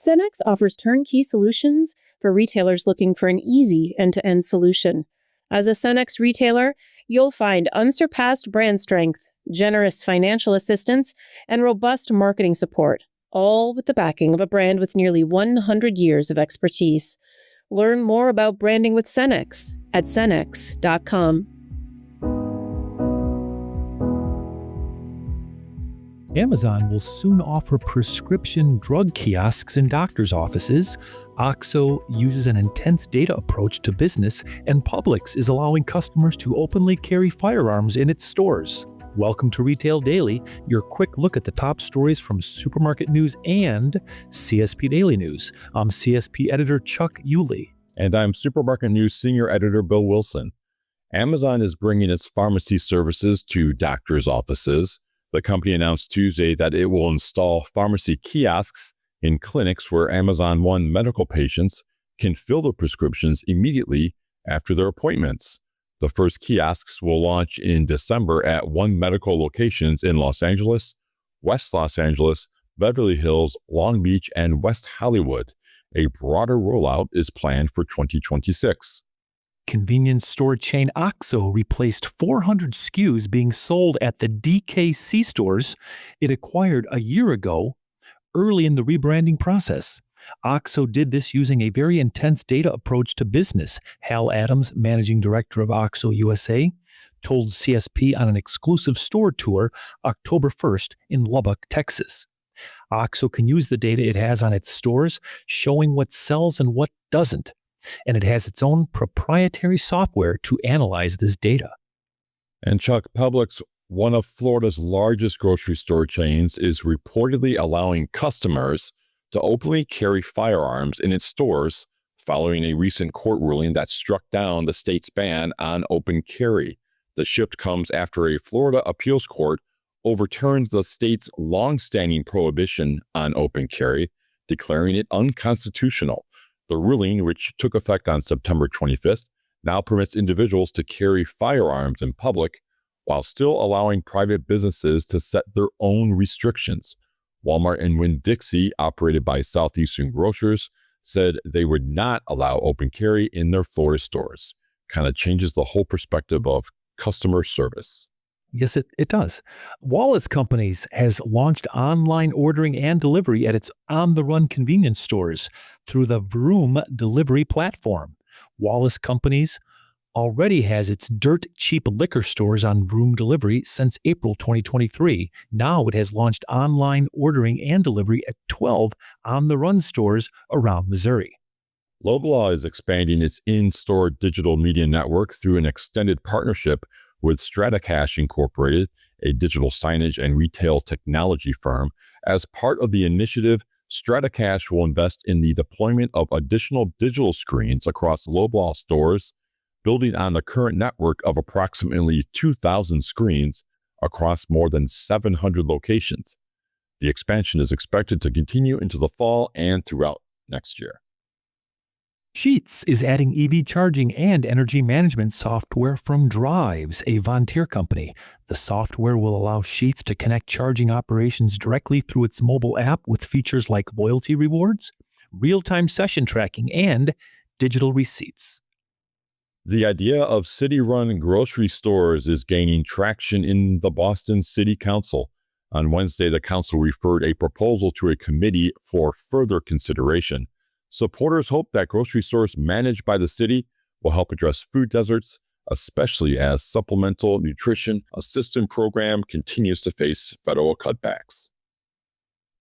Cenex offers turnkey solutions for retailers looking for an easy end-to-end solution. As a Cenex retailer, you'll find unsurpassed brand strength, generous financial assistance, and robust marketing support, all with the backing of a brand with nearly 100 years of expertise. Learn more about branding with Cenex at cenex.com. Amazon will soon offer prescription drug kiosks in doctors' offices. OXXO uses an intense data approach to business, and Publix is allowing customers to openly carry firearms in its stores. Welcome to Retail Daily, your quick look at the top stories from Supermarket News and CSP Daily News. I'm CSP editor Chuck Yulee. And I'm Supermarket News Senior Editor Bill Wilson. Amazon is bringing its pharmacy services to doctors' offices. The company announced Tuesday that it will install pharmacy kiosks in clinics where Amazon One medical patients can fill their prescriptions immediately after their appointments. The first kiosks will launch in December at One medical locations in Los Angeles, West Los Angeles, Beverly Hills, Long Beach, and West Hollywood. A broader rollout is planned for 2026. Convenience store chain OXXO replaced 400 SKUs being sold at the DKC stores it acquired a year ago, early in the rebranding process. OXXO did this using a very intense data approach to business. Hal Adams, managing director of OXXO USA, told CSP on an exclusive store tour October 1st in Lubbock, Texas. OXXO can use the data it has on its stores, showing what sells and what doesn't. And it has its own proprietary software to analyze this data. And Chuck, Publix, one of Florida's largest grocery store chains, is reportedly allowing customers to openly carry firearms in its stores following a recent court ruling that struck down the state's ban on open carry. The shift comes after a Florida appeals court overturned the state's long-standing prohibition on open carry, declaring it unconstitutional. The ruling, which took effect on September 25th, now permits individuals to carry firearms in public while still allowing private businesses to set their own restrictions. Walmart and Winn-Dixie, operated by Southeastern Grocers, said they would not allow open carry in their Florida stores. Kind of changes the whole perspective of customer service. Yes, it does. Wallace Companies has launched online ordering and delivery at its on-the-run convenience stores through the Vroom delivery platform. Wallace Companies already has its dirt-cheap liquor stores on Vroom delivery since April 2023. Now it has launched online ordering and delivery at 12 on-the-run stores around Missouri. Loblaw is expanding its in-store digital media network through an extended partnership with StrataCash Incorporated, a digital signage and retail technology firm. As part of the initiative, StrataCash will invest in the deployment of additional digital screens across Loblaw stores, building on the current network of approximately 2,000 screens across more than 700 locations. The expansion is expected to continue into the fall and throughout next year. Sheetz is adding EV charging and energy management software from Drives, a Vontier company. The software will allow Sheetz to connect charging operations directly through its mobile app with features like loyalty rewards, real-time session tracking, and digital receipts. The idea of city-run grocery stores is gaining traction in the Boston City Council. On Wednesday, the council referred a proposal to a committee for further consideration. Supporters hope that grocery stores managed by the city will help address food deserts, especially as Supplemental Nutrition Assistance Program continues to face federal cutbacks.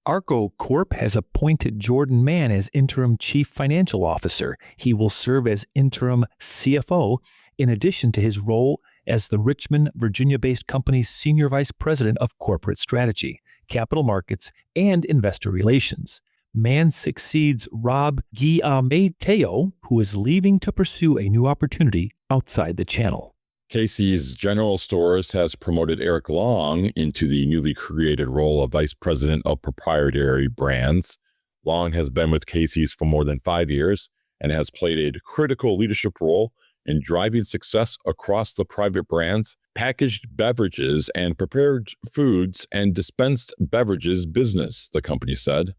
ARCO Corp has appointed Jordan Mann as interim chief financial officer. He will serve as interim CFO in addition to his role as the Richmond, Virginia-based company's senior vice president of corporate strategy, capital markets, and investor relations. Mann succeeds Rob Giammatteo, who is leaving to pursue a new opportunity outside the channel. Casey's General Stores has promoted Eric Long into the newly created role of Vice President of Proprietary Brands. Long has been with Casey's for more than 5 years and has played a critical leadership role in driving success across the private brands, packaged beverages, and prepared foods and dispensed beverages business, the company said.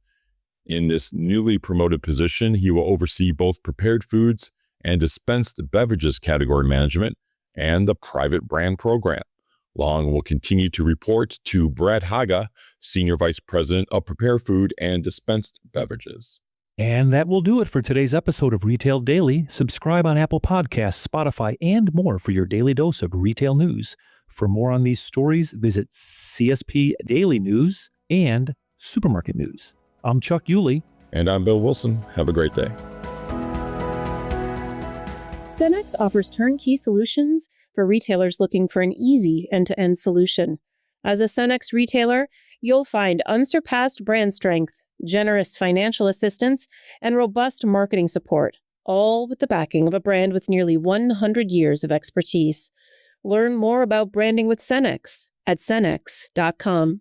In this newly promoted position, he will oversee both prepared foods and dispensed beverages category management and the private brand program. Long will continue to report to Brad Haga, Senior Vice President of Prepared Food and Dispensed Beverages. And that will do it for today's episode of Retail Daily. Subscribe on Apple Podcasts, Spotify, and more for your daily dose of retail news. For more on these stories, visit CSP Daily News and Supermarket News. I'm Chuck Yulee. And I'm Bill Wilson. Have a great day. Cenex offers turnkey solutions for retailers looking for an easy end-to-end solution. As a Cenex retailer, you'll find unsurpassed brand strength, generous financial assistance, and robust marketing support, all with the backing of a brand with nearly 100 years of expertise. Learn more about branding with Cenex at cenex.com.